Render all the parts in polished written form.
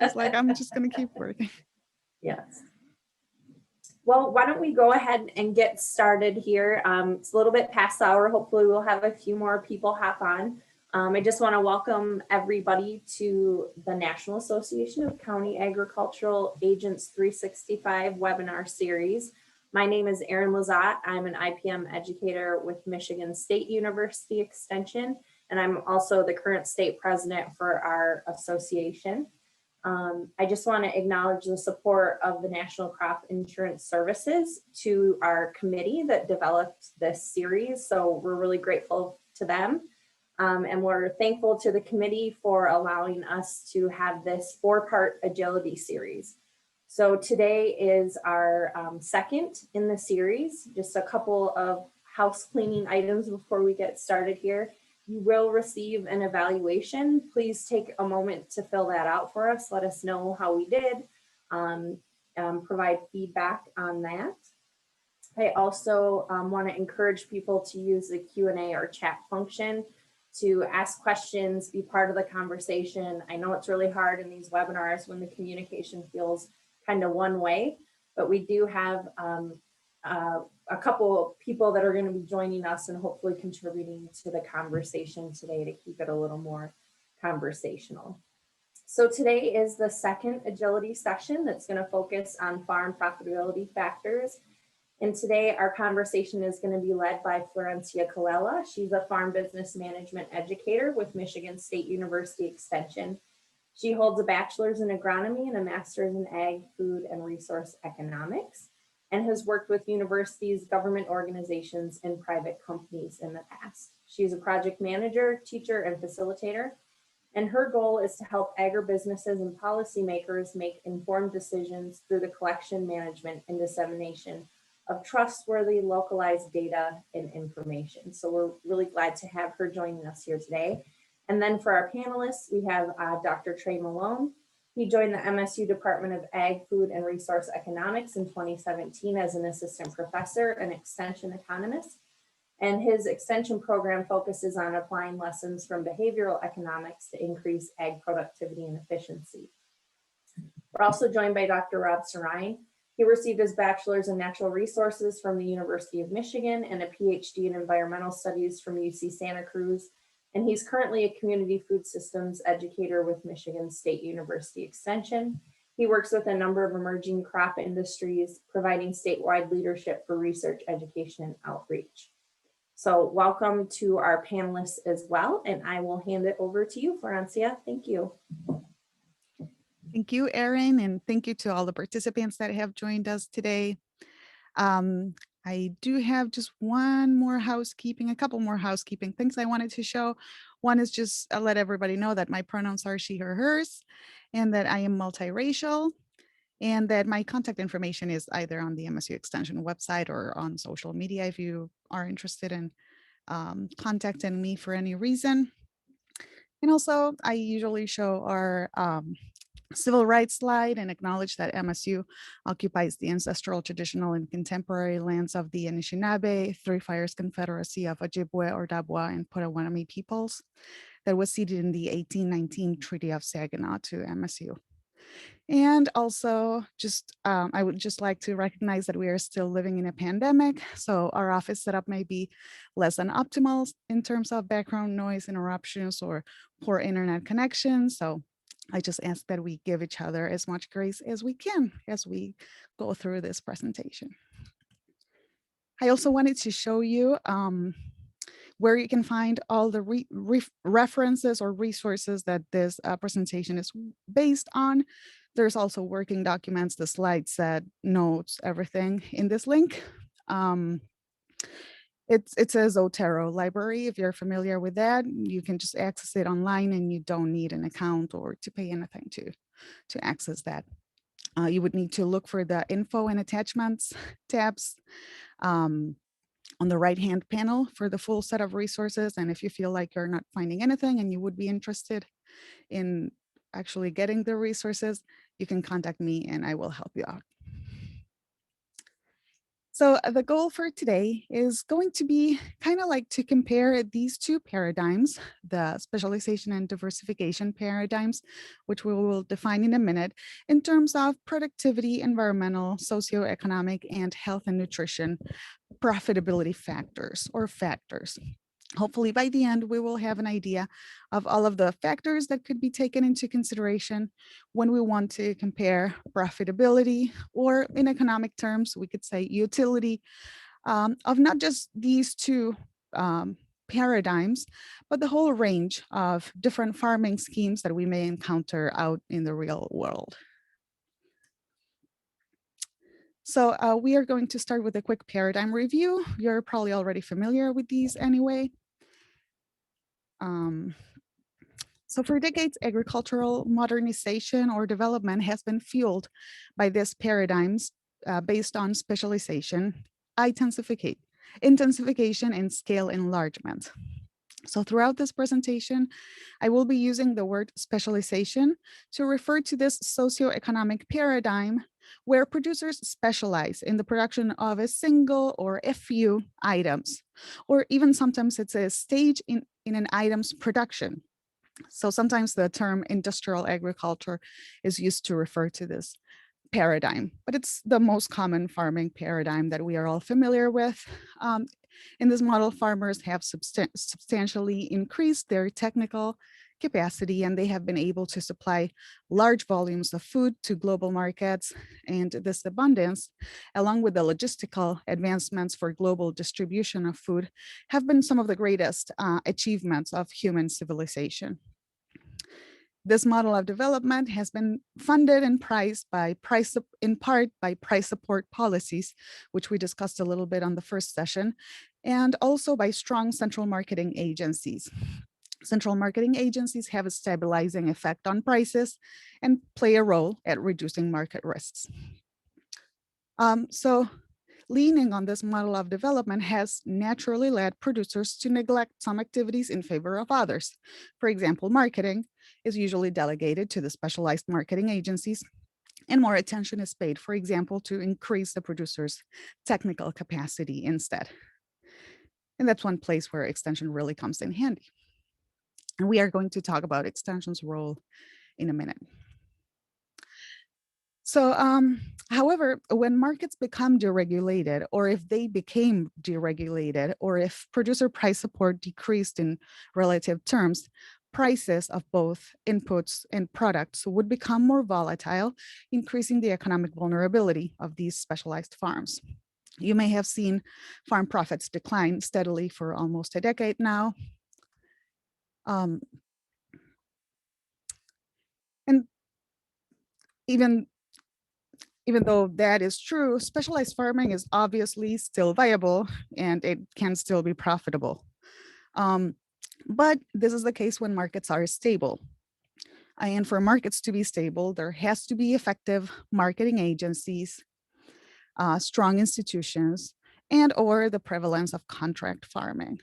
It's like, I'm just going to keep working. Yes. Well, why don't we go ahead and get started here? It's a little bit past the hour. Hopefully we'll have a few more people hop on. I just want to welcome everybody to the National Association of County Agricultural Agents 365 webinar series. My name is Erin Lazat. I'm an IPM educator with Michigan State University Extension, and I'm also the current state president for our association. I just want to acknowledge the support of the National Crop Insurance Services to our committee that developed this series. So we're really grateful to them. And we're thankful to the committee for allowing us to have this 4-part agility series. So today is our second in the series. Just a couple of house cleaning items before we get started here. You will receive an evaluation. Please take a moment to fill that out for us. Let us know how we did. Provide feedback on that. I also want to encourage people to use the Q&A or chat function to ask questions, be part of the conversation. I know it's really hard in these webinars when the communication feels kind of one way, but we do have a couple of people that are going to be joining us and hopefully contributing to the conversation today to keep it a little more conversational. So today is the second agility session that's going to focus on farm profitability factors. And today our conversation is going to be led by Florencia Colella. She's a farm business management educator with Michigan State University Extension. She holds a bachelor's in agronomy and a master's in ag, food, and resource economics, and has worked with universities, government organizations, and private companies in the past. She's a project manager, teacher, and facilitator, and her goal is to help agribusinesses and policymakers make informed decisions through the collection, management, and dissemination of trustworthy localized data and information. So we're really glad to have her joining us here today. And then for our panelists, we have Dr. Trey Malone. He joined the MSU Department of Ag, Food, and Resource Economics in 2017 as an assistant professor and extension economist. And his extension program focuses on applying lessons from behavioral economics to increase ag productivity and efficiency. We're also joined by Dr. Rob Sarine. He received his bachelor's in natural resources from the University of Michigan and a PhD in environmental studies from UC Santa Cruz. And he's currently a community food systems educator with Michigan State University Extension. He works with a number of emerging crop industries, providing statewide leadership for research, education, and outreach. So welcome to our panelists as well, and I will hand it over to you, Florencia. Thank you. Thank you, Erin, and thank you to all the participants that have joined us today. I do have just a couple more housekeeping things I wanted to show. One is just let everybody know that my pronouns are she, her, hers, and that I am multiracial, and that my contact information is either on the MSU Extension website or on social media if you are interested in contacting me for any reason. And also, I usually show our civil rights slide and acknowledge that MSU occupies the ancestral, traditional, and contemporary lands of the Anishinaabe, Three Fires Confederacy of Ojibwe, Ordabwa, and Potawatomi peoples that was ceded in the 1819 Treaty of Saginaw to MSU. And also, I would just like to recognize that we are still living in a pandemic, so our office setup may be less than optimal in terms of background noise interruptions or poor internet connections. So I just ask that we give each other as much grace as we can as we go through this presentation. I also wanted to show you where you can find all the references or resources that this presentation is based on. There's also working documents, the slide set, notes, everything in this link. It's a Zotero library. If you're familiar with that, you can just access it online and you don't need an account or to pay anything to access that. You would need to look for the info and attachments tabs on the right-hand panel for the full set of resources. And if you feel like you're not finding anything and you would be interested in actually getting the resources, you can contact me and I will help you out. So the goal for today is going to be kind of like to compare these two paradigms, the specialization and diversification paradigms, which we will define in a minute, in terms of productivity, environmental, socioeconomic, and health and nutrition profitability factors. Hopefully by the end, we will have an idea of all of the factors that could be taken into consideration when we want to compare profitability, or in economic terms, we could say utility, of not just these two paradigms, but the whole range of different farming schemes that we may encounter out in the real world. So we are going to start with a quick paradigm review. You're probably already familiar with these anyway. Um, so for decades, agricultural modernization or development has been fueled by these paradigms based on specialization, intensification, and scale enlargement. So throughout this presentation, I will be using the word specialization to refer to this socioeconomic paradigm where producers specialize in the production of a single or a few items, or even sometimes it's a stage in an item's production. So sometimes the term industrial agriculture is used to refer to this paradigm, but it's the most common farming paradigm that we are all familiar with. In this model, farmers have substantially increased their technical capacity, and they have been able to supply large volumes of food to global markets. And this abundance, along with the logistical advancements for global distribution of food, have been some of the greatest achievements of human civilization. This model of development has been funded and priced in part by price support policies, which we discussed a little bit on the first session, and also by strong central marketing agencies. Central marketing agencies have a stabilizing effect on prices and play a role at reducing market risks. So leaning on this model of development has naturally led producers to neglect some activities in favor of others. For example, marketing is usually delegated to the specialized marketing agencies, and more attention is paid, for example, to increase the producer's technical capacity instead. And that's one place where extension really comes in handy. And we are going to talk about extension's role in a minute. So, however, when markets become deregulated, or if they became deregulated, or if producer price support decreased in relative terms, prices of both inputs and products would become more volatile, increasing the economic vulnerability of these specialized farms. You may have seen farm profits decline steadily for almost a decade now. And even though that is true, specialized farming is obviously still viable and it can still be profitable. But this is the case when markets are stable. And for markets to be stable, there has to be effective marketing agencies, strong institutions, and or the prevalence of contract farming.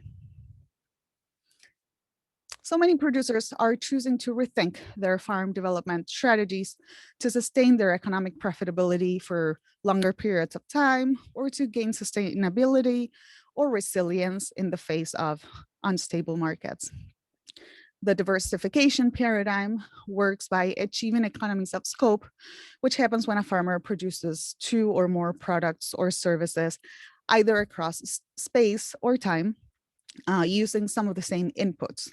So many producers are choosing to rethink their farm development strategies to sustain their economic profitability for longer periods of time, or to gain sustainability or resilience in the face of unstable markets. The diversification paradigm works by achieving economies of scope, which happens when a farmer produces two or more products or services, either across space or time, using some of the same inputs.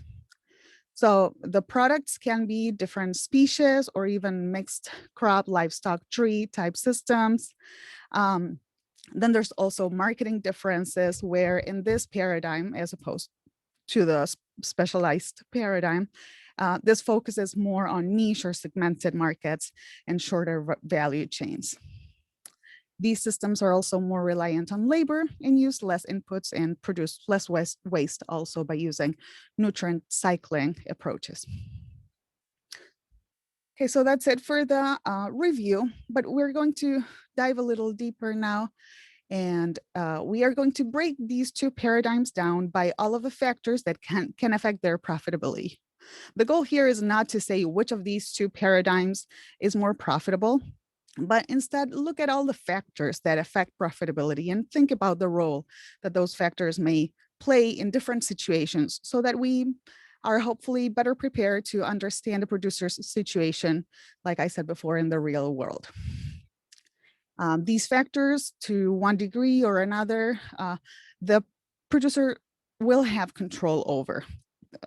So the products can be different species or even mixed crop, livestock, tree type systems. Then there's also marketing differences where in this paradigm, as opposed to the specialized paradigm, this focuses more on niche or segmented markets and shorter value chains. These systems are also more reliant on labor and use less inputs and produce less waste also by using nutrient cycling approaches. Okay, so that's it for the review, but we're going to dive a little deeper now. And we are going to break these two paradigms down by all of the factors that can affect their profitability. The goal here is not to say which of these two paradigms is more profitable. but instead look at all the factors that affect profitability and think about the role that those factors may play in different situations so that we are hopefully better prepared to understand the producer's situation, like I said before, in the real world. These factors, to one degree or another, the producer will have control over,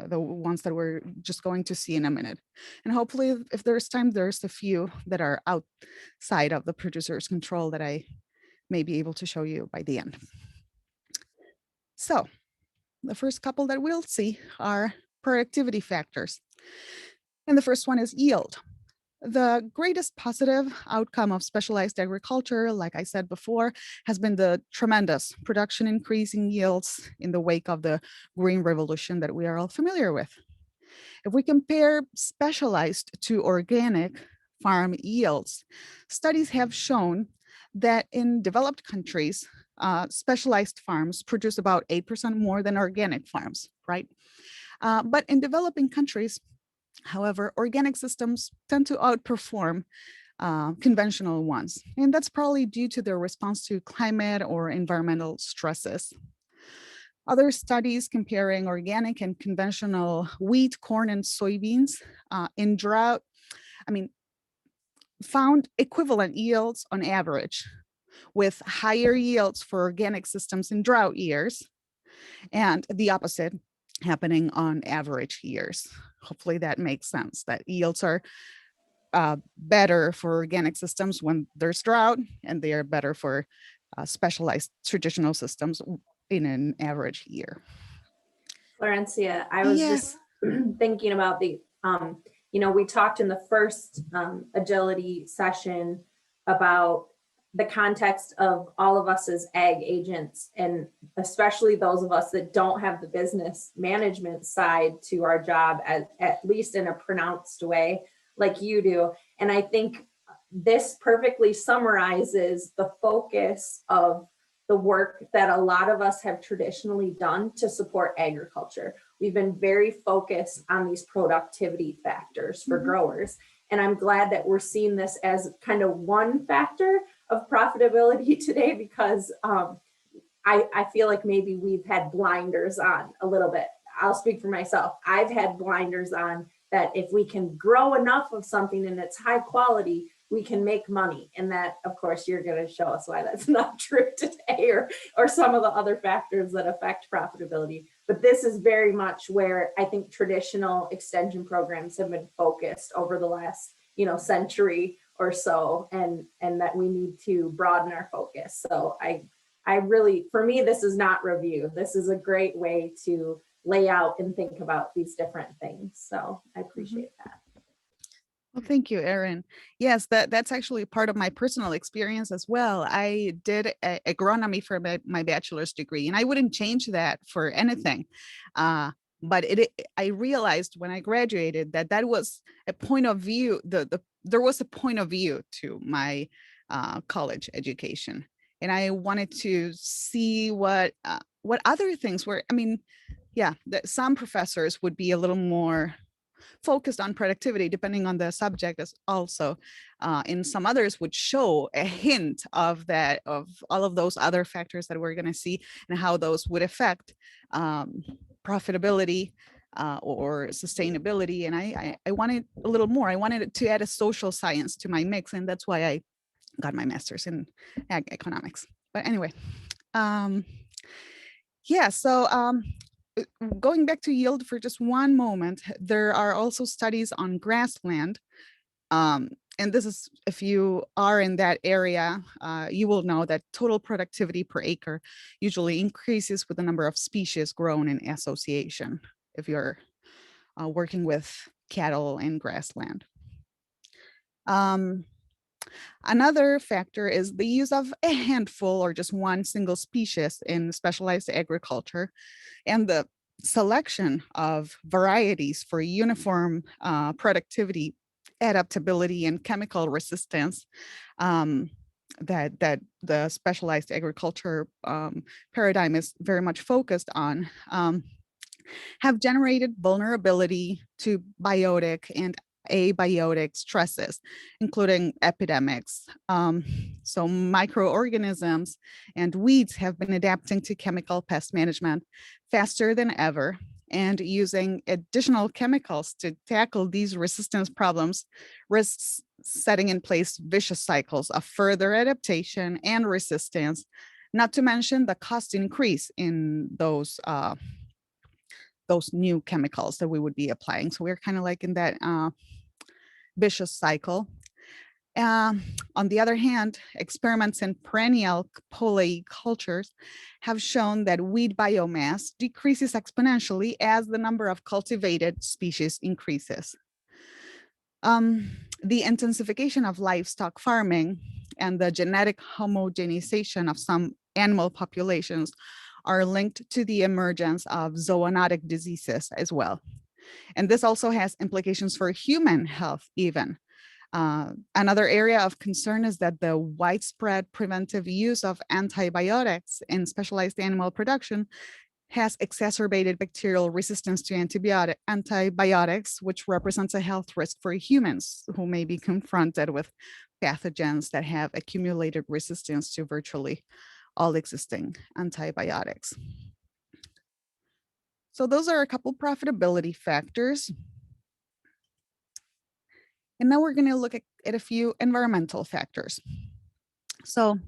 the ones that we're just going to see in a minute. And hopefully, if there's time, there's a few that are outside of the producer's control that I may be able to show you by the end. So the first couple that we'll see are productivity factors. And the first one is yield. The greatest positive outcome of specialized agriculture, like I said before, has been the tremendous production increasing yields in the wake of the Green Revolution that we are all familiar with. If we compare specialized to organic farm yields, studies have shown that in developed countries, specialized farms produce about 8% more than organic farms, right? But in developing countries, however, organic systems tend to outperform conventional ones. And that's probably due to their response to climate or environmental stresses. Other studies comparing organic and conventional wheat, corn, and soybeans in drought, found equivalent yields on average, with higher yields for organic systems in drought years and the opposite happening on average years. Hopefully that makes sense, that yields are better for organic systems when there's drought, and they are better for specialized traditional systems in an average year. Florencia, I was Yes. just thinking about we talked in the first agility session about the context of all of us as ag agents, and especially those of us that don't have the business management side to our job, at least in a pronounced way like you do. And I think this perfectly summarizes the focus of the work that a lot of us have traditionally done to support agriculture. We've been very focused on these productivity factors for growers. And I'm glad that we're seeing this as kind of one factor of profitability today, because I feel like maybe we've had blinders on a little bit. I'll speak for myself. I've had blinders on that if we can grow enough of something and it's high quality, we can make money. And that, of course, you're going to show us why that's not true today, or some of the other factors that affect profitability. But this is very much where I think traditional extension programs have been focused over the last, century or so, and that we need to broaden our focus. So I really, for me, this is not review. This is a great way to lay out and think about these different things. So I appreciate that. Well, thank you, Erin. Yes, that's actually part of my personal experience as well. I did agronomy for my bachelor's degree, and I wouldn't change that for anything. But I realized when I graduated that was a point of view. There was a point of view to my college education, and I wanted to see what other things were. That some professors would be a little more focused on productivity depending on the subject, as also in some others would show a hint of that, of all of those other factors that we're going to see and how those would affect profitability or sustainability. And I wanted a little more. I wanted to add a social science to my mix, and that's why I got my master's in ag economics. But anyway, going back to yield for just one moment, there are also studies on grassland. And this is, if you are in that area, you will know that total productivity per acre usually increases with the number of species grown in association, if you're working with cattle and grassland. Another factor is the use of a handful or just one single species in specialized agriculture, and the selection of varieties for uniform productivity, adaptability, and chemical resistance that the specialized agriculture paradigm is very much focused on, have generated vulnerability to biotic and abiotic stresses, including epidemics. So microorganisms and weeds have been adapting to chemical pest management faster than ever, and using additional chemicals to tackle these resistance problems risks setting in place vicious cycles of further adaptation and resistance, not to mention the cost increase in those new chemicals that we would be applying. So we're kind of like in that vicious cycle. On the other hand, experiments in perennial polycultures have shown that weed biomass decreases exponentially as the number of cultivated species increases. The intensification of livestock farming and the genetic homogenization of some animal populations are linked to the emergence of zoonotic diseases as well. And this also has implications for human health even. Another area of concern is that the widespread preventive use of antibiotics in specialized animal production has exacerbated bacterial resistance to antibiotics, which represents a health risk for humans who may be confronted with pathogens that have accumulated resistance to virtually all existing antibiotics. So those are a couple profitability factors. And now we're going to look at a few environmental factors. So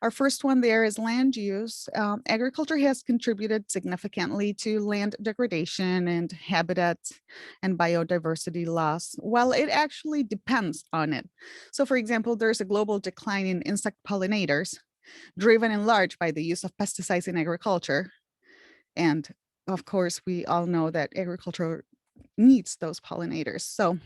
our first one there is land use. Agriculture has contributed significantly to land degradation and habitat and biodiversity loss, while it actually depends on it. So for example, there's a global decline in insect pollinators, driven in large by the use of pesticides in agriculture. And of course, we all know that agriculture needs those pollinators. So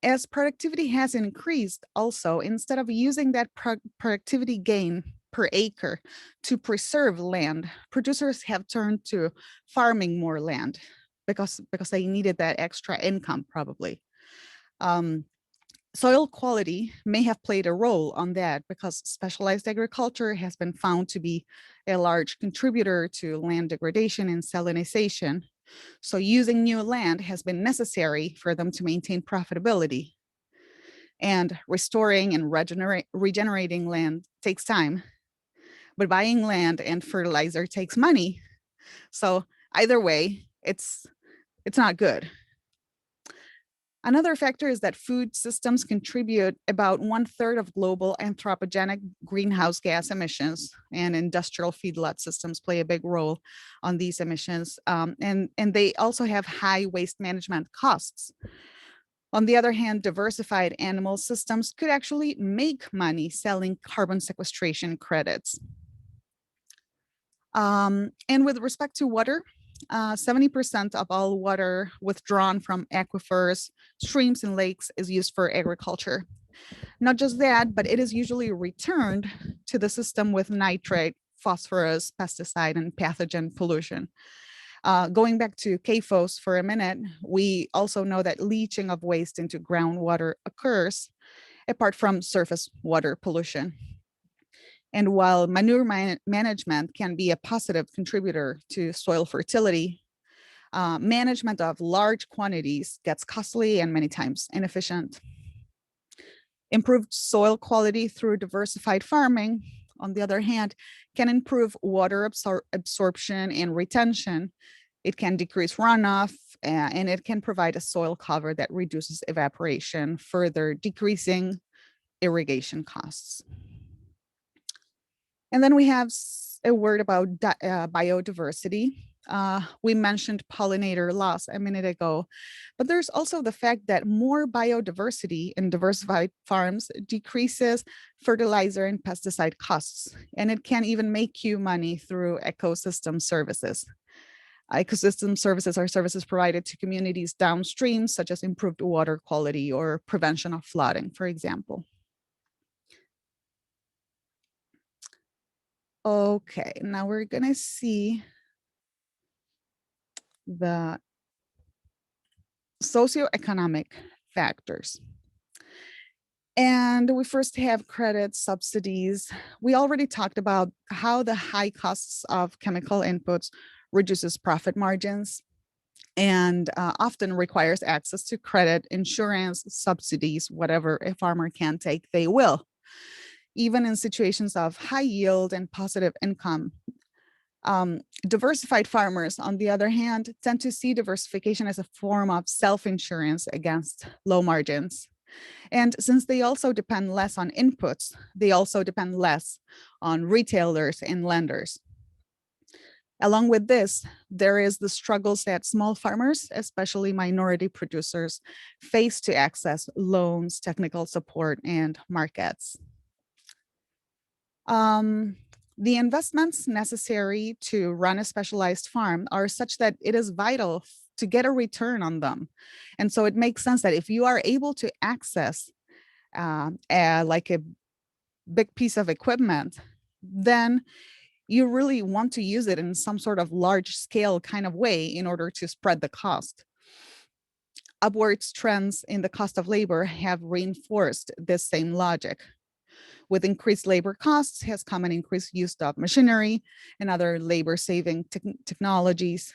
as productivity has increased also, instead of using that productivity gain per acre to preserve land, producers have turned to farming more land because they needed that extra income probably. Soil quality may have played a role on that because specialized agriculture has been found to be a large contributor to land degradation and salinization. So using new land has been necessary for them to maintain profitability. And restoring and regenerating land takes time, but buying land and fertilizer takes money. So either way, it's not good. Another factor is that food systems contribute about 1/3 of global anthropogenic greenhouse gas emissions, and industrial feedlot systems play a big role on these emissions. And they also have high waste management costs. On the other hand, diversified animal systems could actually make money selling carbon sequestration credits. And with respect to water, 70% of all water withdrawn from aquifers, streams, and lakes is used for agriculture. Not just that, but it is usually returned to the system with nitrate, phosphorus, pesticide, and pathogen pollution. Going back to CAFOs for a minute, we also know that leaching of waste into groundwater occurs apart from surface water pollution. And while manure management can be a positive contributor to soil fertility, management of large quantities gets costly and many times inefficient. Improved soil quality through diversified farming, on the other hand, can improve water absorption and retention. It can decrease runoff, and it can provide a soil cover that reduces evaporation, further decreasing irrigation costs. And then we have a word about biodiversity. We mentioned pollinator loss a minute ago, but there's also the fact that more biodiversity in diversified farms decreases fertilizer and pesticide costs, and it can even make you money through ecosystem services. Ecosystem services are services provided to communities downstream, such as improved water quality or prevention of flooding, for example. Okay, now we're gonna see the socioeconomic factors. And we first have credit subsidies. We already talked about how the high costs of chemical inputs reduces profit margins. and often requires access to credit, insurance, subsidies, whatever a farmer can take, they will. Even in situations of high yield and positive income. Diversified farmers, on the other hand, tend to see diversification as a form of self-insurance against low margins. And since they also depend less on inputs, they also depend less on retailers and lenders. Along with this, there is the struggles that small farmers, especially minority producers, face to access loans, technical support, and markets. The investments necessary to run a specialized farm are such that it is vital to get a return on them. And so it makes sense that if you are able to access like a big piece of equipment, then you really want to use it in some sort of large scale kind of way in order to spread the cost. Upwards trends in the cost of labor have reinforced this same logic. With increased labor costs has come an increased use of machinery and other labor-saving technologies,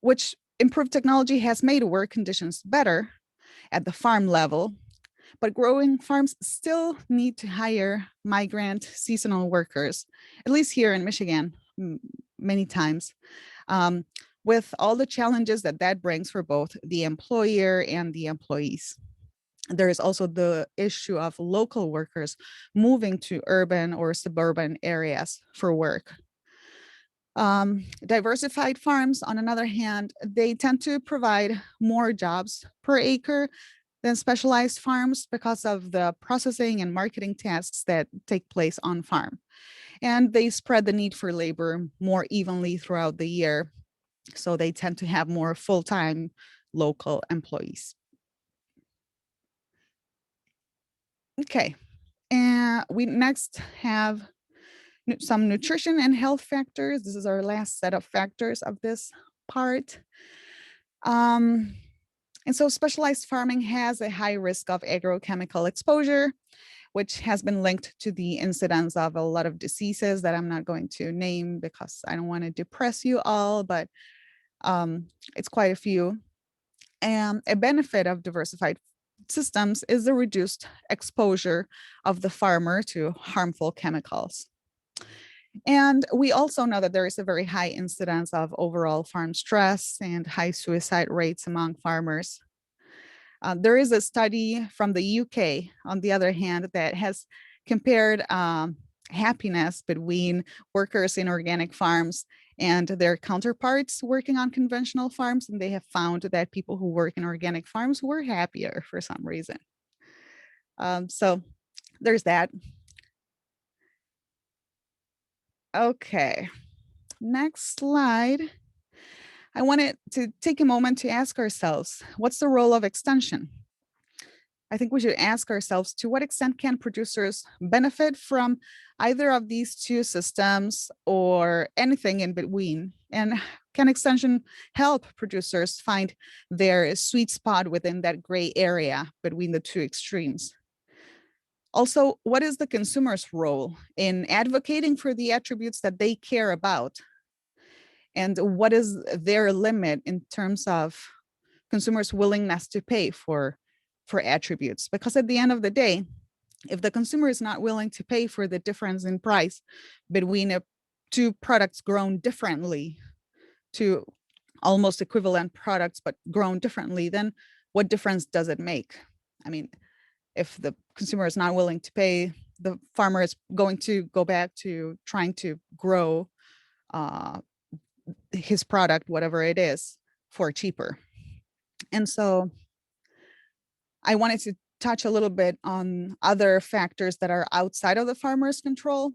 which improved technology has made work conditions better at the farm level, but growing farms still need to hire migrant seasonal workers, at least here in Michigan, many times, with all the challenges that that brings for both the employer and the employees. There is also the issue of local workers moving to urban or suburban areas for work. Diversified farms, on another hand, they tend to provide more jobs per acre than specialized farms because of the processing and marketing tasks that take place on farm. And they spread the need for labor more evenly throughout the year. So they tend to have more full-time local employees. Okay, and we next have some nutrition and health factors. This is our last set of factors of this part. And so specialized farming has a high risk of agrochemical exposure, which has been linked to the incidence of a lot of diseases that I'm not going to name because I don't want to depress you all, but it's quite a few. And a benefit of diversified systems is the reduced exposure of the farmer to harmful chemicals. And we also know that there is a very high incidence of overall farm stress and high suicide rates among farmers. There is a study from the UK, on the other hand, that has compared happiness between workers in organic farms and their counterparts working on conventional farms. And they have found that people who work in organic farms were happier for some reason. So there's that. Okay, next slide. I wanted to take a moment to ask ourselves, what's the role of extension? I think we should ask ourselves, to what extent can producers benefit from either of these two systems or anything in between? And can extension help producers find their sweet spot within that gray area between the two extremes? Also, what is the consumer's role in advocating for the attributes that they care about? And what is their limit in terms of consumers' willingness to pay for attributes? Because at the end of the day, if the consumer is not willing to pay for the difference in price between two products grown differently, to almost equivalent products but grown differently, then what difference does it make? I mean, if the consumer is not willing to pay, the farmer is going to go back to trying to grow his product, whatever it is, for cheaper. And so I wanted to touch a little bit on other factors that are outside of the farmer's control,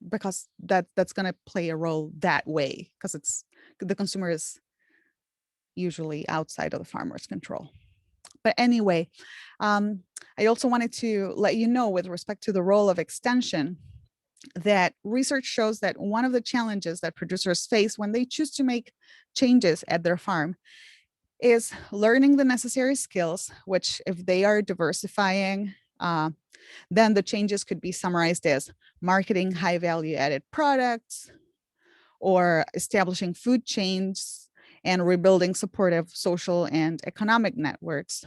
because that's going to play a role that way, because it's the consumer is usually outside of the farmer's control. But anyway, I also wanted to let you know, with respect to the role of extension, that research shows that one of the challenges that producers face when they choose to make changes at their farm is learning the necessary skills, which, if they are diversifying, then the changes could be summarized as marketing high value added products, or establishing food chains and rebuilding supportive social and economic networks.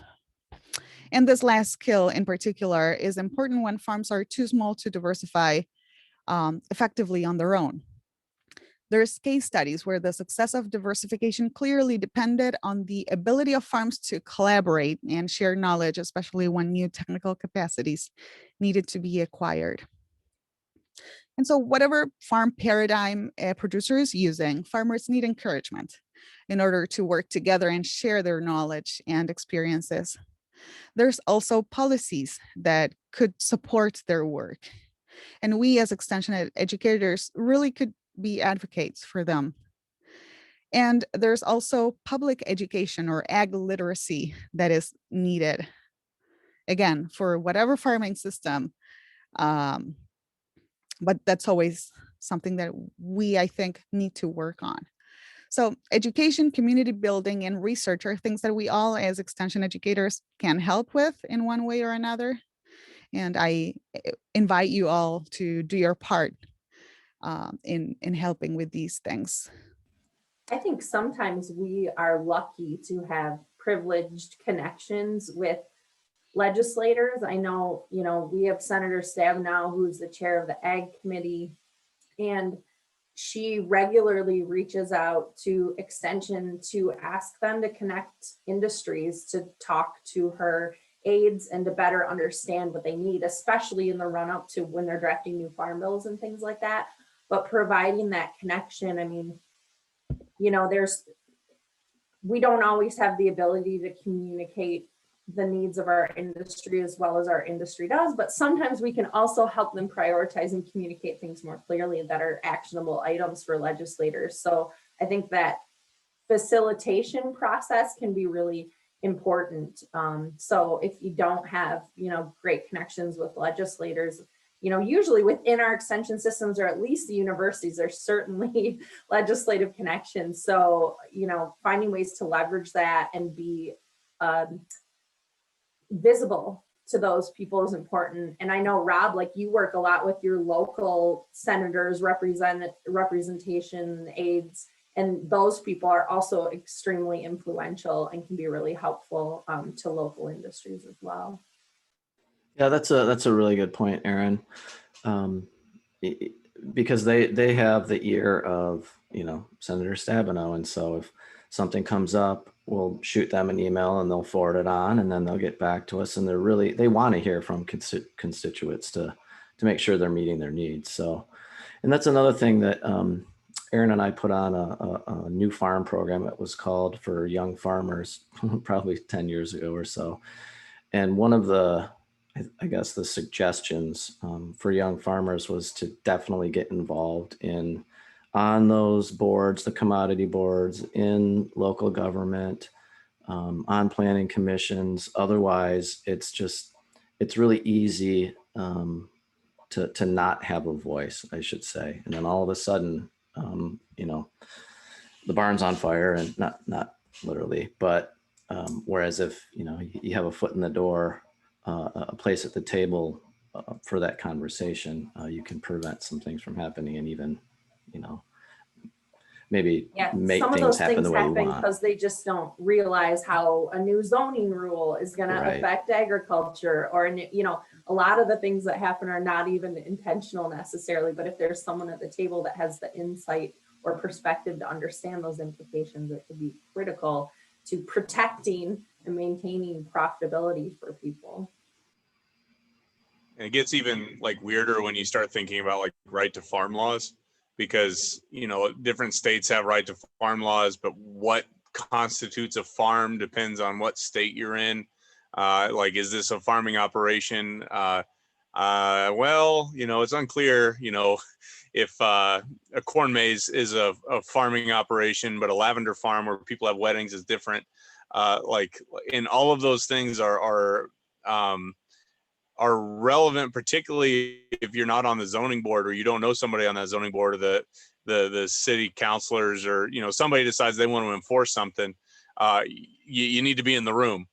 And this last skill in particular is important when farms are too small to diversify effectively on their own. There's case studies where the success of diversification clearly depended on the ability of farms to collaborate and share knowledge, especially when new technical capacities needed to be acquired. And so whatever farm paradigm a producer is using, farmers need encouragement in order to work together and share their knowledge and experiences. There's also policies that could support their work. And we as extension educators really could be advocates for them. And there's also public education or ag literacy that is needed, again, for whatever farming system. But that's always something that we, I think, need to work on. So education, community building, and research are things that we all as extension educators can help with in one way or another. And I invite you all to do your part in helping with these things. I think sometimes we are lucky to have privileged connections with legislators. I know, we have Senator Stabenow, who's the chair of the Ag Committee, and she regularly reaches out to Extension to ask them to connect industries to talk to her aides and to better understand what they need, especially in the run up to when they're drafting new farm bills and things like that. But providing that connection, I mean, we don't always have the ability to communicate the needs of our industry as well as our industry does, but sometimes we can also help them prioritize and communicate things more clearly that are actionable items for legislators. So I think that facilitation process can be really important. So if you don't have, great connections with legislators, usually within our extension systems, or at least the universities, there's certainly legislative connections. So, finding ways to leverage that and be visible to those people is important. And I know, Rob, like you work a lot with your local senators, representation aides, and those people are also extremely influential and can be really helpful to local industries as well. Yeah, that's a really good point, Erin, because they have the ear of Senator Stabenow, and so if something comes up, we'll shoot them an email and they'll forward it on, and then they'll get back to us, and they want to hear from constituents to make sure they're meeting their needs. So, and that's another thing that Erin and I put on a new farm program. It was called For Young Farmers, probably 10 years ago or so. And one of the, I guess, the suggestions for young farmers was to definitely get involved on those boards, the commodity boards, in local government, on planning commissions. Otherwise, it's really easy to not have a voice, I should say. And then all of a sudden, the barn's on fire, and not literally, but whereas if you have a foot in the door, a place at the table for that conversation, you can prevent some things from happening, and even maybe make some of things those happen things the way you happen want. because they just don't realize how a new zoning rule is going to affect agriculture, or a lot of the things that happen are not even intentional necessarily, but if there's someone at the table that has the insight or perspective to understand those implications, it could be critical to protecting and maintaining profitability for people. And it gets even like weirder when you start thinking about like right to farm laws, because different states have right to farm laws, but what constitutes a farm depends on what state you're in. Like, is this a farming operation? Well, it's unclear, if a corn maze is a farming operation, but a lavender farm where people have weddings is different. And all of those things are relevant, particularly if you're not on the zoning board, or you don't know somebody on that zoning board, or the city councilors, or somebody decides they want to enforce something. You need to be in the room,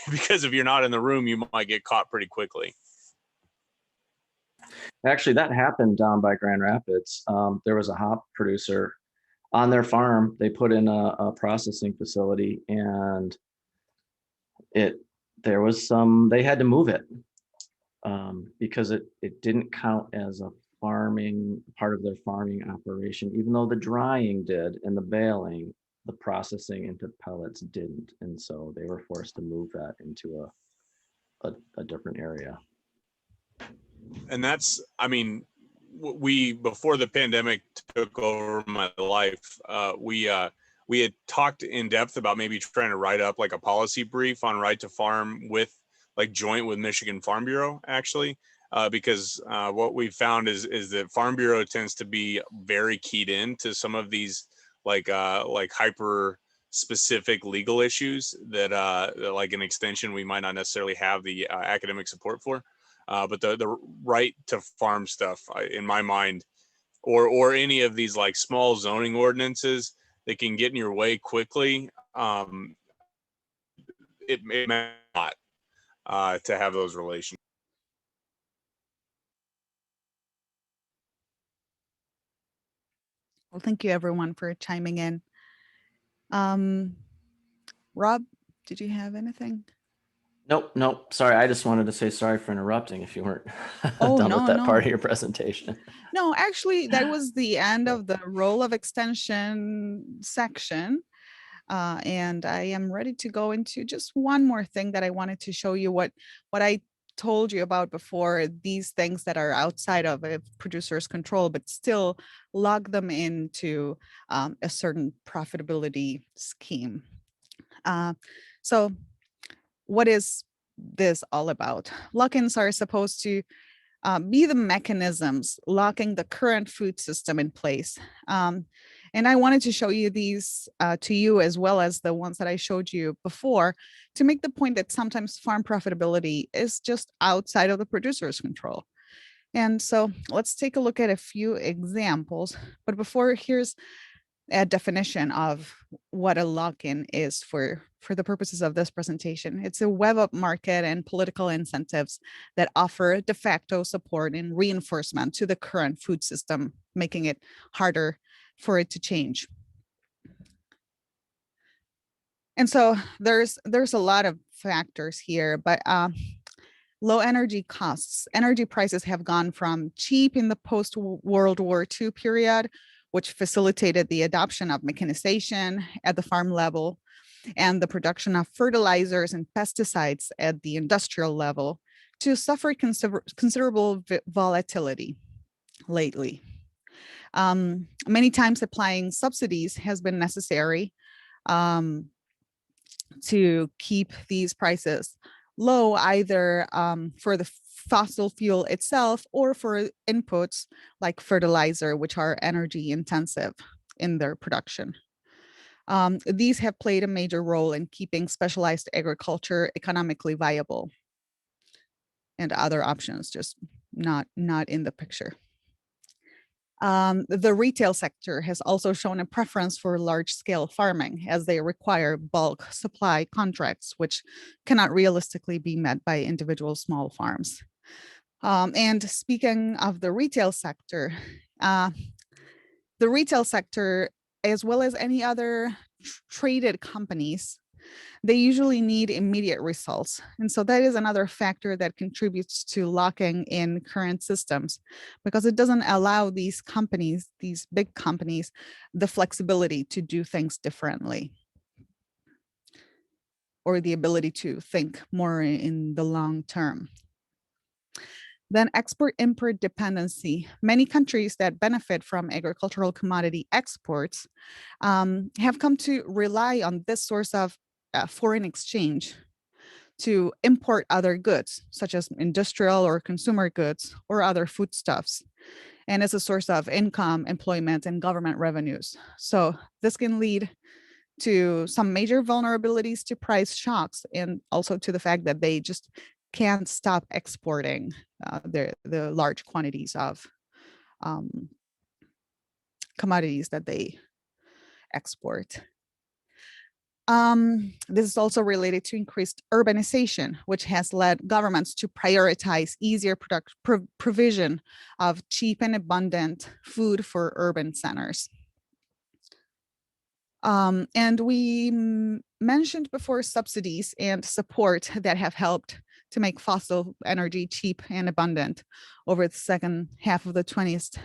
because if you're not in the room, you might get caught pretty quickly. Actually, that happened down by Grand Rapids. There was a hop producer on their farm. They put in a processing facility, and there was they had to move it because it didn't count as a farming part of their farming operation, even though the drying did and the baling, the processing into pellets didn't, and so they were forced to move that into a different area. And that's, I mean, we, before the pandemic took over my life, we had talked in depth about maybe trying to write up like a policy brief on right to farm with like joint with Michigan Farm Bureau, actually, because what we found is that Farm Bureau tends to be very keyed in to some of these like hyper specific legal issues that like an extension we might not necessarily have the academic support for. But the right to farm stuff, in my mind, or any of these like small zoning ordinances that can get in your way quickly, it may not to have those relations. Well, thank you everyone for chiming in. Rob, did you have anything? Nope. Sorry, I just wanted to say sorry for interrupting if you weren't Oh, done with no, that no. part of your presentation. No, actually, that was the end of the role of extension section. And I am ready to go into just one more thing that I wanted to show you what I told you about before, these things that are outside of a producer's control, but still log them into a certain profitability scheme. So what is this all about? Lock-ins are supposed to be the mechanisms locking the current food system in place. And I wanted to show you these to you as well as the ones that I showed you before to make the point that sometimes farm profitability is just outside of the producer's control. And so let's take a look at a few examples. But before, here's a definition of what a lock-in is for the purposes of this presentation. It's a web of market and political incentives that offer de facto support and reinforcement to the current food system, making it harder for it to change. And so there's a lot of factors here, but low energy costs. Energy prices have gone from cheap in the post-World War II period, which facilitated the adoption of mechanization at the farm level and the production of fertilizers and pesticides at the industrial level, to suffer considerable volatility lately. Many times applying subsidies has been necessary to keep these prices low, either for the fossil fuel itself or for inputs like fertilizer, which are energy intensive in their production. These have played a major role in keeping specialized agriculture economically viable, and other options just not in the picture. The retail sector has also shown a preference for large-scale farming, as they require bulk supply contracts, which cannot realistically be met by individual small farms. And speaking of the retail sector, as well as any other traded companies, they usually need immediate results. And so that is another factor that contributes to locking in current systems, because it doesn't allow these companies, these big companies, the flexibility to do things differently, or the ability to think more in the long term. Then export-import dependency. Many countries that benefit from agricultural commodity exports have come to rely on this source of foreign exchange to import other goods, such as industrial or consumer goods or other foodstuffs, and as a source of income, employment, and government revenues. So this can lead to some major vulnerabilities to price shocks, and also to the fact that they just can't stop exporting the large quantities of commodities that they export. This is also related to increased urbanization, which has led governments to prioritize easier provision of cheap and abundant food for urban centers. And we mentioned before subsidies and support that have helped to make fossil energy cheap and abundant over the second half of the 20th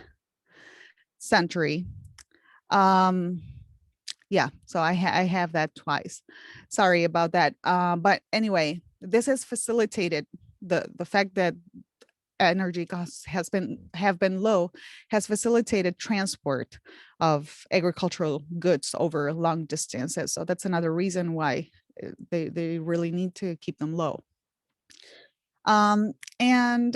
century. Yeah, so I have that twice. Sorry about that. But anyway, this has facilitated the fact that energy costs have been low, has facilitated transport of agricultural goods over long distances. So that's another reason why they really need to keep them low. And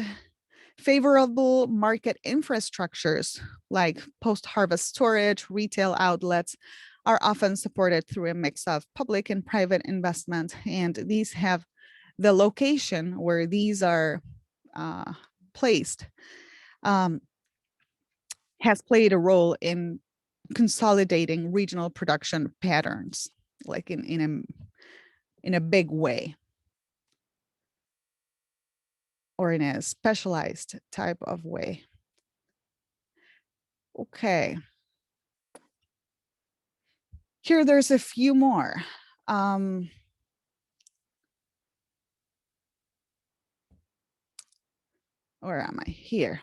favorable market infrastructures like post-harvest storage, retail outlets are often supported through a mix of public and private investment. And these have the location where these are placed has played a role in consolidating regional production patterns, like in a big way, or in a specialized type of way. Okay. Here, there's a few more. Where am I? Here.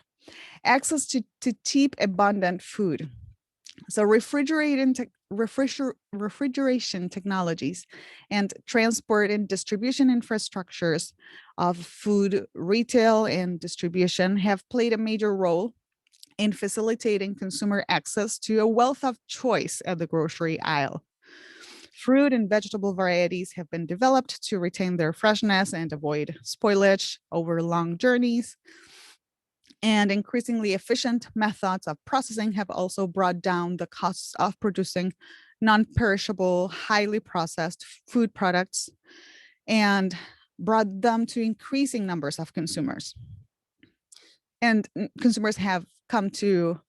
Access to cheap, abundant food. So refrigeration technologies and transport and distribution infrastructures of food retail and distribution have played a major role in facilitating consumer access to a wealth of choice at the grocery aisle. Fruit and vegetable varieties have been developed to retain their freshness and avoid spoilage over long journeys. And increasingly efficient methods of processing have also brought down the costs of producing non-perishable, highly processed food products and brought them to increasing numbers of consumers. And consumers have come to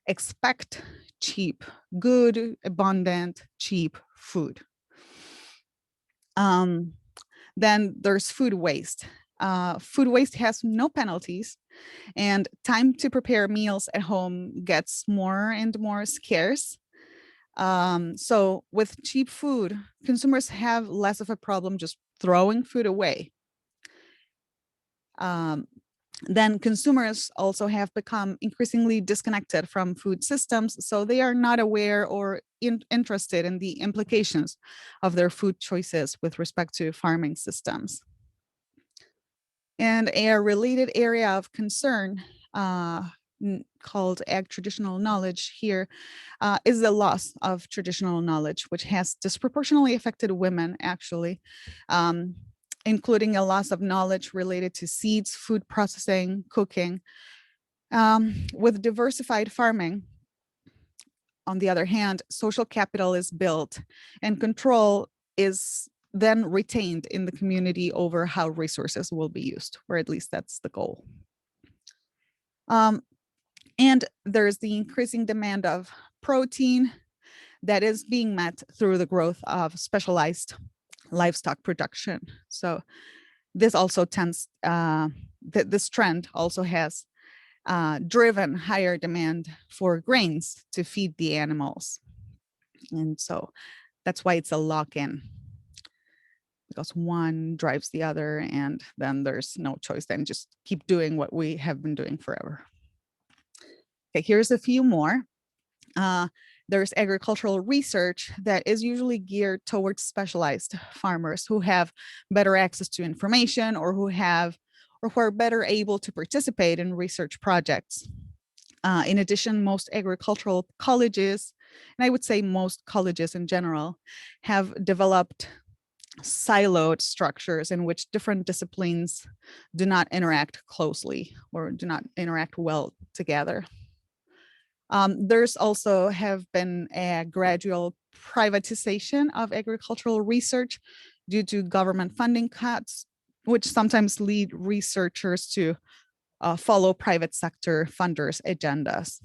expect cheap, good, abundant, cheap food. Then there's food waste. Food waste has no penalties, and time to prepare meals at home gets more and more scarce. So with cheap food, consumers have less of a problem just throwing food away. Then consumers also have become increasingly disconnected from food systems, so they are not aware or interested in the implications of their food choices with respect to farming systems. And a related area of concern called ag traditional knowledge here is the loss of traditional knowledge, which has disproportionately affected women, actually, including a loss of knowledge related to seeds, food processing, cooking. With diversified farming, on the other hand, social capital is built and control is then retained in the community over how resources will be used, or at least that's the goal. And there's the increasing demand of protein that is being met through the growth of specialized livestock production. So this also tends, this trend also has driven higher demand for grains to feed the animals. And so that's why it's a lock-in, because one drives the other and then there's no choice, then just keep doing what we have been doing forever. Okay, here's a few more. There's agricultural research that is usually geared towards specialized farmers who have better access to information or who are better able to participate in research projects. In addition, most agricultural colleges, and I would say most colleges in general, have developed siloed structures in which different disciplines do not interact closely or do not interact well together. There's also have been a gradual privatization of agricultural research due to government funding cuts, which sometimes lead researchers to follow private sector funders' agendas.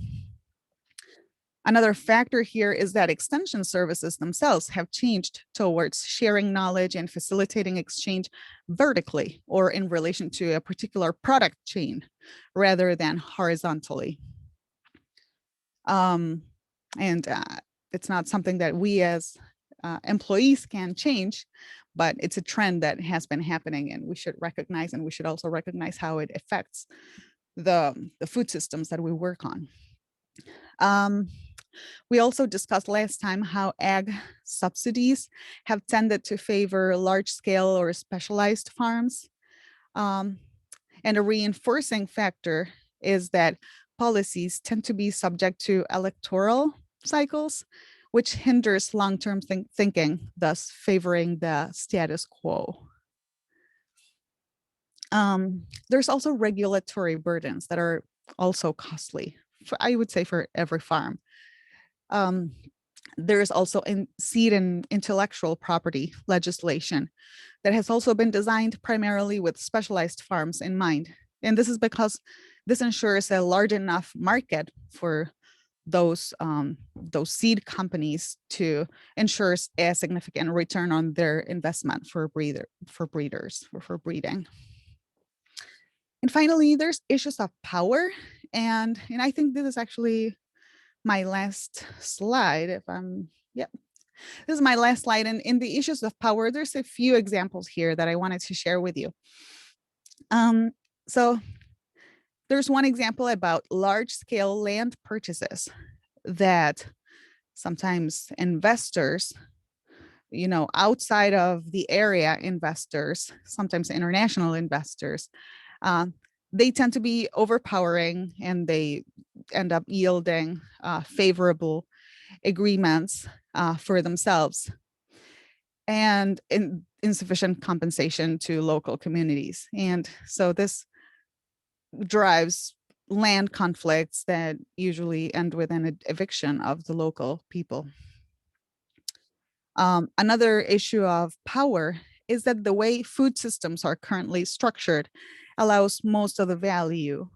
Another factor here is that extension services themselves have changed towards sharing knowledge and facilitating exchange vertically or in relation to a particular product chain rather than horizontally. And it's not something that we as employees can change, but it's a trend that has been happening, and we should recognize, and we should also recognize how it affects the food systems that we work on. We also discussed last time how ag subsidies have tended to favor large scale or specialized farms. And a reinforcing factor is that policies tend to be subject to electoral cycles, which hinders long-term thinking, thus favoring the status quo. There's also regulatory burdens that are also costly, I would say, for every farm. There is also seed and intellectual property legislation that has also been designed primarily with specialized farms in mind. And this is because this ensures a large enough market for those seed companies to ensure a significant return on their investment for breeders or for breeding. And finally, there's issues of power. And I think this is actually my last slide. This is my last slide. And in the issues of power, there's a few examples here that I wanted to share with you. So there's one example about large scale land purchases that sometimes investors, outside of the area investors, sometimes international investors, they tend to be overpowering, and they end up yielding favorable agreements for themselves and insufficient compensation to local communities. And so this drives land conflicts that usually end with an eviction of the local people. Another issue of power is that the way food systems are currently structured allows most of the value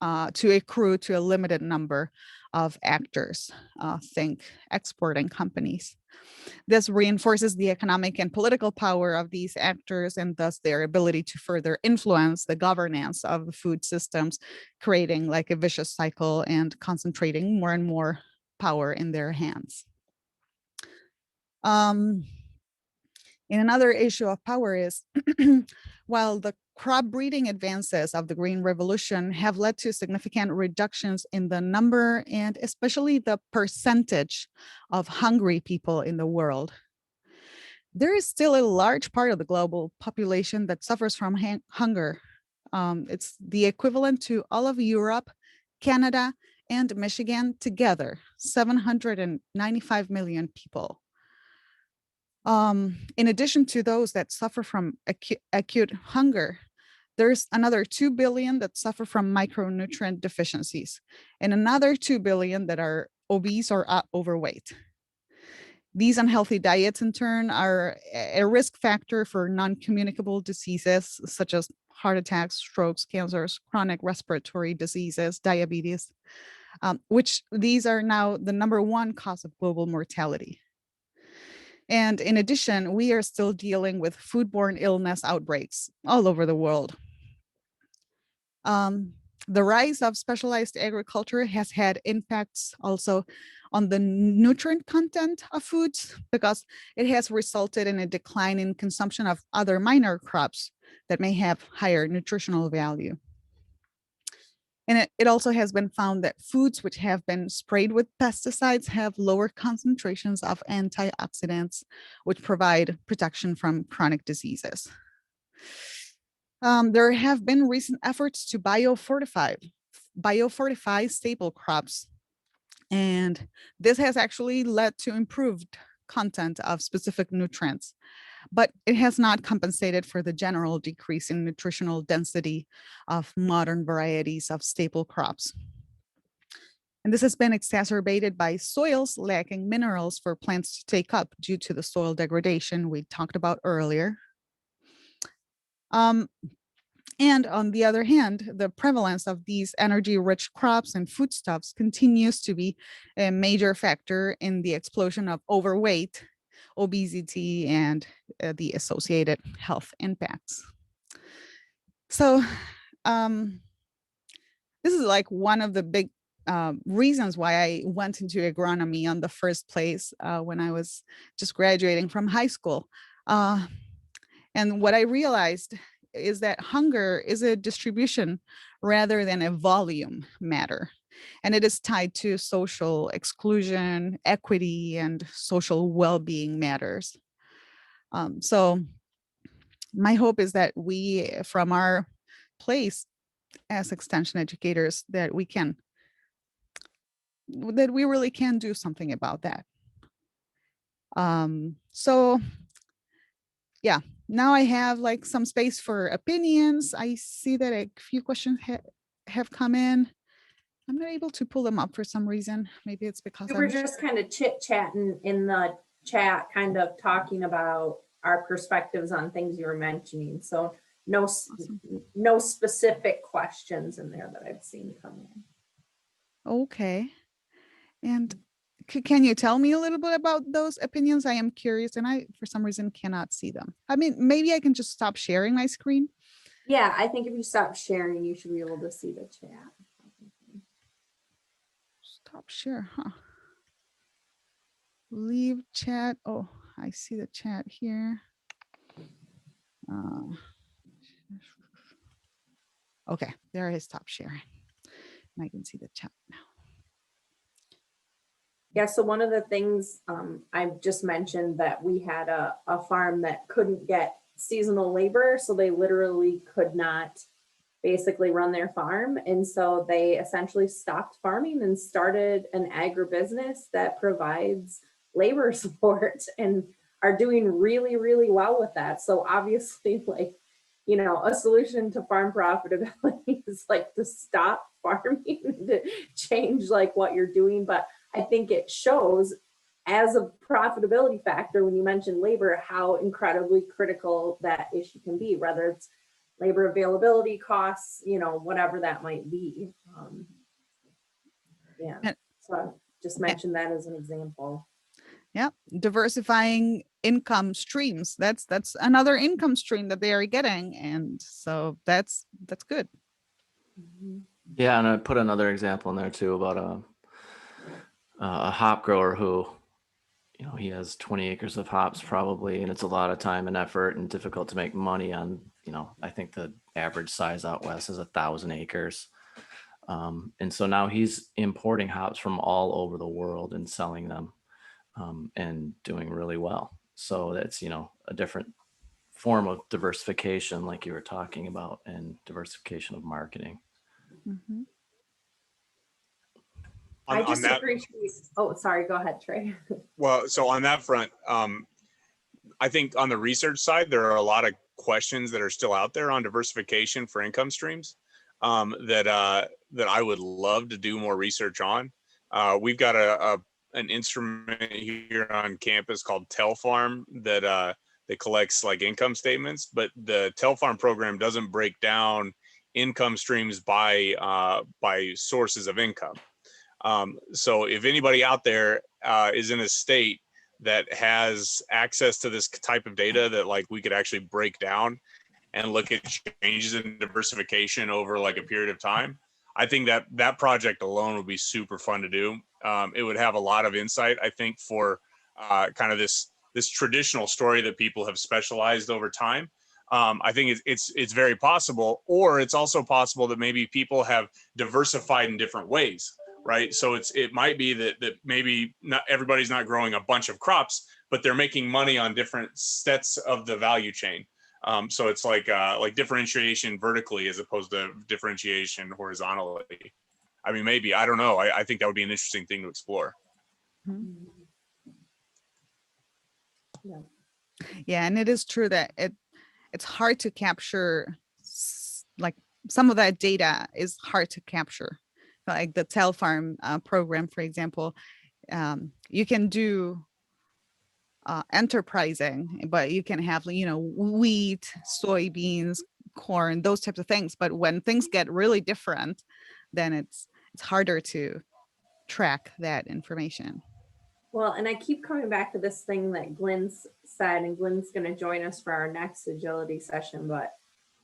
to accrue to a limited number of actors, think exporting companies. This reinforces the economic and political power of these actors, and thus their ability to further influence the governance of the food systems, creating like a vicious cycle and concentrating more and more power in their hands. And another issue of power is while the crop breeding advances of the Green Revolution have led to significant reductions in the number and especially the percentage of hungry people in the world, there is still a large part of the global population that suffers from hunger. It's the equivalent to all of Europe, Canada, and Michigan together, 795 million people. In addition to those that suffer from acute hunger, there's another 2 billion that suffer from micronutrient deficiencies, and another 2 billion that are obese or overweight. These unhealthy diets, in turn, are a risk factor for non-communicable diseases such as heart attacks, strokes, cancers, chronic respiratory diseases, diabetes, which these are now the #1 cause of global mortality. And in addition, we are still dealing with foodborne illness outbreaks all over the world. The rise of specialized agriculture has had impacts also on the nutrient content of foods, because it has resulted in a decline in consumption of other minor crops that may have higher nutritional value. And it also has been found that foods which have been sprayed with pesticides have lower concentrations of antioxidants, which provide protection from chronic diseases. There have been recent efforts to biofortify staple crops. And this has actually led to improved content of specific nutrients, but it has not compensated for the general decrease in nutritional density of modern varieties of staple crops. And this has been exacerbated by soils lacking minerals for plants to take up due to the soil degradation we talked about earlier. And on the other hand, the prevalence of these energy-rich crops and foodstuffs continues to be a major factor in the explosion of overweight, obesity, and the associated health impacts. So this is like one of the big reasons why I went into agronomy in the first place when I was just graduating from high school. And what I realized is that hunger is a distribution rather than a volume matter. And it is tied to social exclusion, equity, and social well-being matters. So my hope is that we, from our place as extension educators, that we really can do something about that. So yeah, now I have like some space for opinions. I see that a few questions have come in. I'm not able to pull them up for some reason. Maybe it's because We were just kind of chit chatting in the chat, kind of talking about our perspectives on things you were mentioning. So no, Awesome. no specific questions in there that I've seen come in. Okay. And can you tell me a little bit about those opinions? I am curious, and I, for some reason, cannot see them. I mean, maybe I can just stop sharing my screen. Yeah, I think if you stop sharing, you should be able to see the chat. Stop share, huh? Leave chat. Oh, I see the chat here. Okay, there is stop sharing. And I can see the chat now. Yeah, so one of the things I've just mentioned that we had a farm that couldn't get seasonal labor, so they literally could not basically run their farm. And so they essentially stopped farming and started an agribusiness that provides labor support and are doing really, really well with that. So obviously, like, you know, a solution to farm profitability is like to stop farming, to change like what you're doing. But I think it shows as a profitability factor, when you mention labor, how incredibly critical that issue can be, whether it's labor availability, costs, you know, whatever that might be. Yeah, And- so I just mentioned that as an example. Yeah, diversifying income streams. That's another income stream that they are getting, and so that's good. Mhm. Yeah, and I put another example in there too about a hop grower who, you know, he has 20 acres of hops probably, and it's a lot of time and effort and difficult to make money on. You know, I think the average size out west is 1,000 acres. And so now he's importing hops from all over the world and selling them and doing really well. So that's, you know, a different form of diversification like you were talking about, and diversification of marketing. Mhm. I On just that, appreciate, oh, sorry, go ahead, Trey. well, so on that front, I think on the research side, there are a lot of questions that are still out there on diversification for income streams that I would love to do more research on. We've got an instrument here on campus called Telfarm that collects like income statements, but the Telfarm program doesn't break down income streams by sources of income. So if anybody out there is in a state that has access to this type of data that like we could actually break down and look at changes in diversification over like a period of time, I think that project alone would be super fun to do. It would have a lot of insight, I think, for kind of this traditional story that people have specialized over time. I think it's very possible, or it's also possible that maybe people have diversified in different ways, right? So it might be that maybe not everybody's not growing a bunch of crops, but they're making money on different sets of the value chain. So it's like differentiation vertically as opposed to differentiation horizontally. I mean, maybe, I don't know. I think that would be an interesting thing to explore. Yeah. Yeah, and it is true that it's hard to capture, like some of that data is hard to capture. Like the Telfarm program, for example, you can do enterprising, but you can have, you know, wheat, soybeans, corn, those types of things. But when things get really different, then it's harder to track that information. Well, and I keep coming back to this thing that Glenn's said, and Glenn's going to join us for our next agility session, but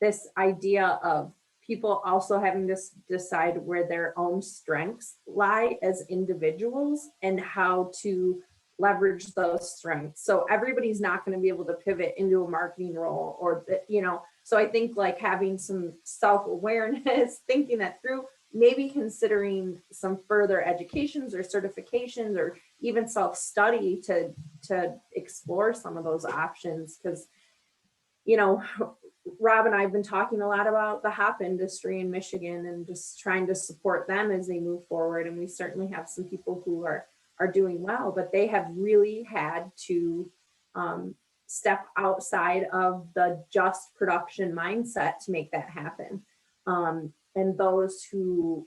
this idea of people also having to decide where their own strengths lie as individuals and how to leverage those strengths. So everybody's not going to be able to pivot into a marketing role or, you know, so I think like having some self-awareness, thinking that through, maybe considering some further educations or certifications or even self-study to explore some of those options. Because, you know, Rob and I have been talking a lot about the hop industry in Michigan and just trying to support them as they move forward. And we certainly have some people who are doing well, but they have really had to step outside of the just production mindset to make that happen. And those who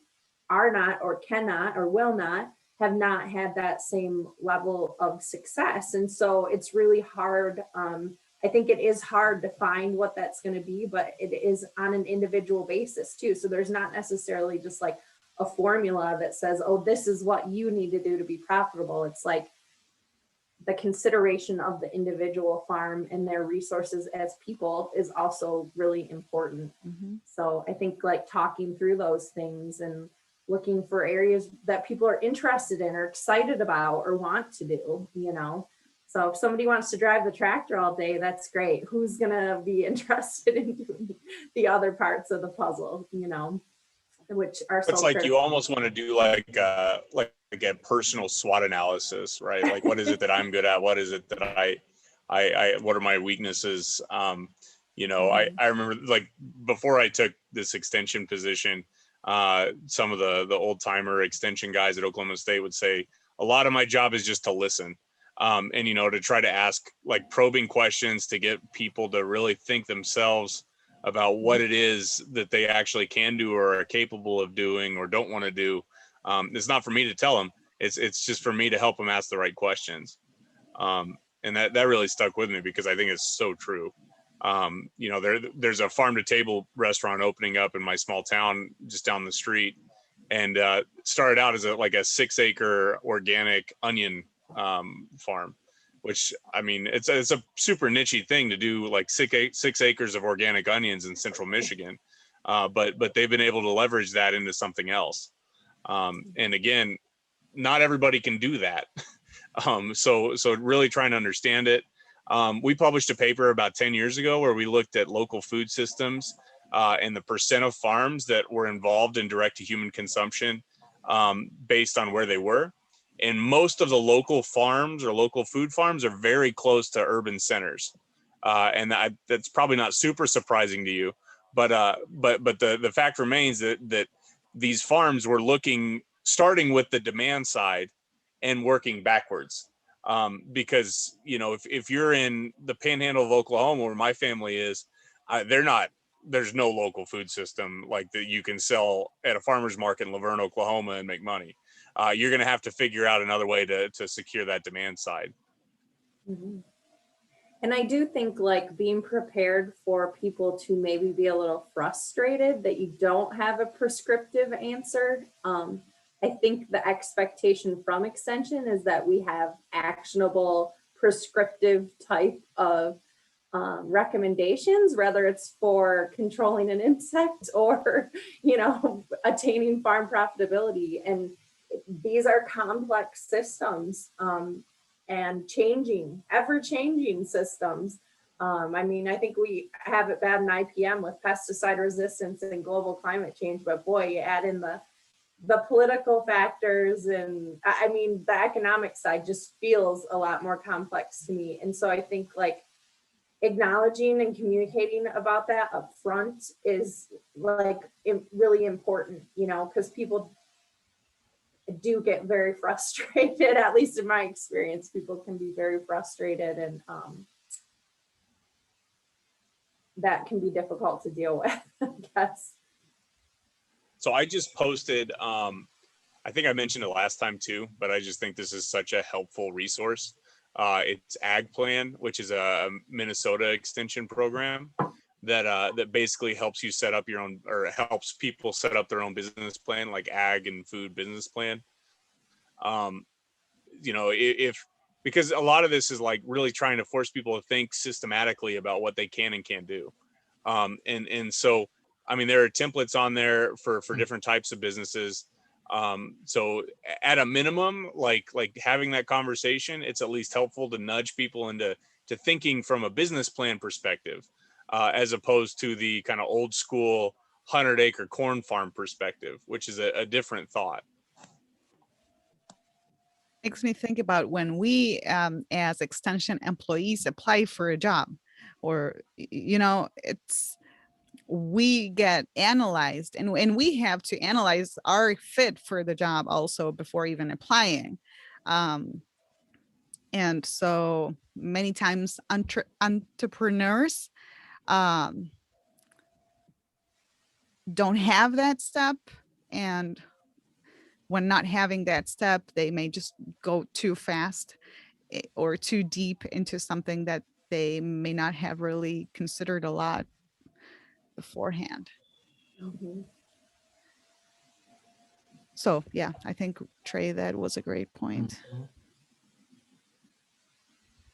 are not or cannot or will not have not had that same level of success. And so it's really hard. I think it is hard to find what that's going to be, but it is on an individual basis too. So there's not necessarily just like a formula that says, oh, this is what you need to do to be profitable. It's like the consideration of the individual farm and their resources as people is also really important. Mm-hmm. So I think like talking through those things and looking for areas that people are interested in or excited about or want to do, you know. So if somebody wants to drive the tractor all day, that's great. Who's going to be interested in doing the other parts of the puzzle, you know, which are so It's like you critical. almost want to do like a personal SWOT analysis, right? Like, what is it that I'm good at? What is it that I what are my weaknesses? You know, I remember like before I took this extension position, some of the old timer extension guys at Oklahoma State would say, a lot of my job is just to listen. And, you know, to try to ask like probing questions to get people to really think themselves about what it is that they actually can do or are capable of doing or don't want to do. It's not for me to tell them. It's just for me to help them ask the right questions. And that really stuck with me because I think it's so true. You know, there's a farm to table restaurant opening up in my small town just down the street, and started out as a 6-acre organic onion farm, which I mean it's a super niche thing to do, like 6 acres of organic onions in central Michigan, but they've been able to leverage that into something else. And again, not everybody can do that. So really trying to understand it. We published a paper about 10 years ago where we looked at local food systems and the percent of farms that were involved in direct to human consumption based on where they were. And most of the local farms or local food farms are very close to urban centers. And that's probably not super surprising to you, but the fact remains that these farms were starting with the demand side and working backwards. Because, you know, if you're in the panhandle of Oklahoma, where my family is, there's no local food system like that you can sell at a farmer's market in Laverne, Oklahoma and make money. You're going to have to figure out another way to secure that demand side. Mm-hmm. And I do think like being prepared for people to maybe be a little frustrated that you don't have a prescriptive answer. I think the expectation from Extension is that we have actionable prescriptive type of recommendations, whether it's for controlling an insect or, you know, attaining farm profitability. And these are complex systems and ever-changing systems. I mean, I think we have it bad in IPM with pesticide resistance and global climate change, but boy, you add in the political factors and I mean, the economic side just feels a lot more complex to me. And so I think like acknowledging and communicating about that up front is like really important, you know, because people do get very frustrated, at least in my experience. People can be very frustrated and that can be difficult to deal with, I guess. So I just posted, I think I mentioned it last time too, but I just think this is such a helpful resource. It's Ag Plan, which is a Minnesota extension program. that basically helps you set up your own, or helps people set up their own business plan, like ag and food business plan. You know, if because a lot of this is like really trying to force people to think systematically about what they can and can't do. And so, I mean, there are templates on there for different types of businesses. So at a minimum, like having that conversation, it's at least helpful to nudge people into thinking from a business plan perspective, as opposed to the kind of old school 100-acre corn farm perspective, which is a different thought. Makes me think about when we, as extension employees, apply for a job, or we get analyzed, and we have to analyze our fit for the job also before even applying. And so many times entrepreneurs don't have that step, and when not having that step, they may just go too fast or too deep into something that they may not have really considered a lot beforehand. Mhm. So yeah, I think Trey, that was a great point.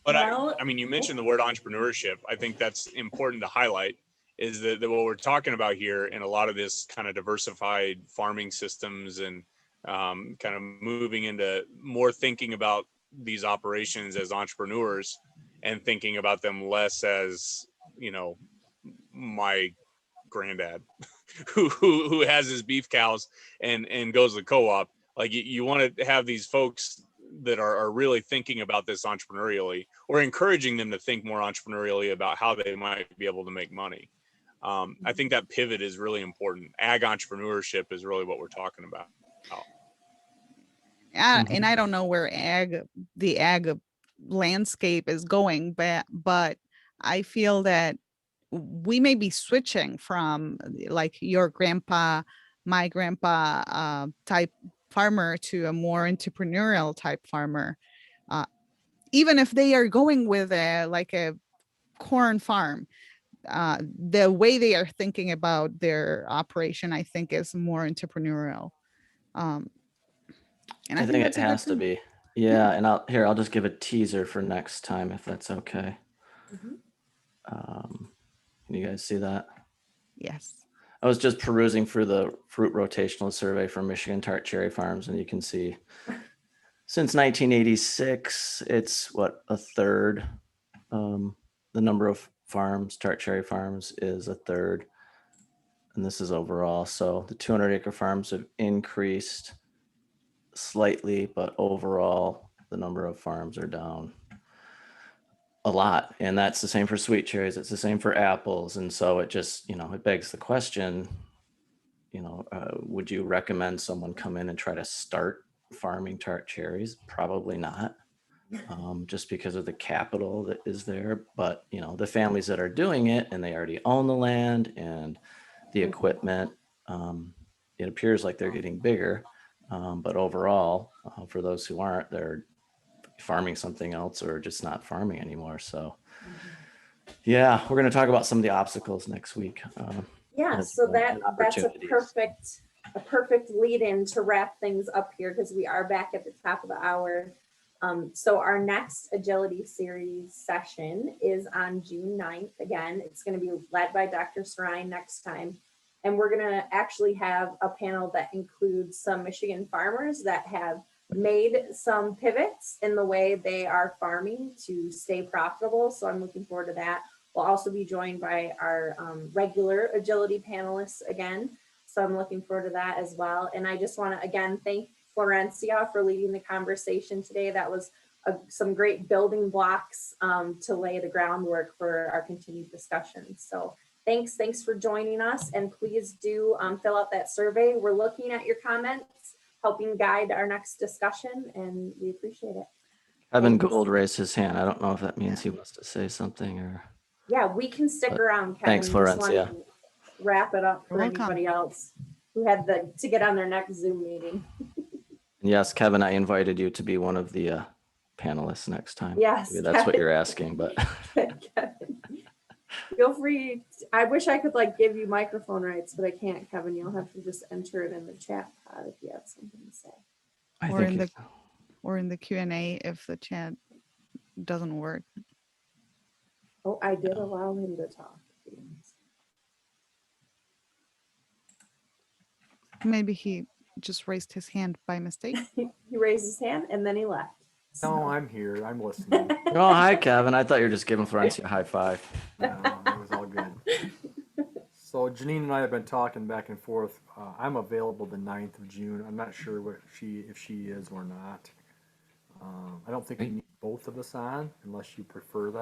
But Well, I mean, you mentioned the word entrepreneurship. I think that's important to highlight, is that what we're talking about here in a lot of this kind of diversified farming systems and kind of moving into more thinking about these operations as entrepreneurs and thinking about them less as, you know, my granddad who has his beef cows and goes to the co-op. Like you want to have these folks that are really thinking about this entrepreneurially, or encouraging them to think more entrepreneurially about how they might be able to make money. I think that pivot is really important. Ag entrepreneurship is really what we're talking about. And I don't know where the ag landscape is going, but I feel that we may be switching from like your grandpa, my grandpa type farmer to a more entrepreneurial type farmer. Even if they are going with a corn farm, the way they are thinking about their operation, I think, is more entrepreneurial. And I think that's it a good has to thing. be. Yeah, and I'll just give a teaser for next time if that's okay. Mhm. Can you guys see that? Yes. I was just perusing through the fruit rotational survey from Michigan Tart Cherry Farms, and you can see since 1986, it's a third. The number of farms, tart cherry farms, is a third. And this is overall. So the 200-acre farms have increased slightly, but overall, the number of farms are down a lot. And that's the same for sweet cherries. It's the same for apples. And so it just, it begs the question, would you recommend someone come in and try to start farming tart cherries? Probably not, just because of the capital that is there. But, the families that are doing it and they already own the land and the equipment, it appears like they're getting bigger. But overall, for those who aren't, they're farming something else or just not farming anymore. So yeah, we're going to talk about some of the obstacles next week. Yeah, as so well, and that's a opportunities. perfect lead in to wrap things up here, because we are back at the top of the hour. So our next agility series session is on June 9th. Again, it's going to be led by Dr. Sarine next time. And we're going to actually have a panel that includes some Michigan farmers that have made some pivots in the way they are farming to stay profitable. So I'm looking forward to that. We'll also be joined by our regular agility panelists again. So I'm looking forward to that as well. And I just want to again thank Florencia for leading the conversation today. That was some great building blocks to lay the groundwork for our continued discussion. So thanks for joining us, and please do fill out that survey. We're looking at your comments, helping guide our next discussion, and we appreciate it. Kevin Thanks. Gould raised his hand. I don't know if that means he wants to say something or. Yeah, we can stick around, Kevin. Thanks, Just wanted Florencia. to wrap it up for You're welcome. anybody else who had to get on their next Zoom meeting. Yes, Kevin, I invited you to be one of the panelists next time. Yes, Maybe that's what Kevin. you're asking, but Kevin. Feel free. I wish I could like give you microphone rights, but I can't, Kevin. You'll have to just enter it in the chat pod if you have something to say. I Or think in the it's- or in the Q&A if the chat doesn't work. Oh, I did allow him to talk. Maybe he just raised his hand by mistake. He raised his hand and then he left. No, I'm here. I'm listening. Oh, hi, Kevin. I thought you were just giving Florencia a high five. No, it was all good. So Janine and I have been talking back and forth. I'm available the 9th of June. I'm not sure if she is or not. I don't think we need both of us on unless you prefer that.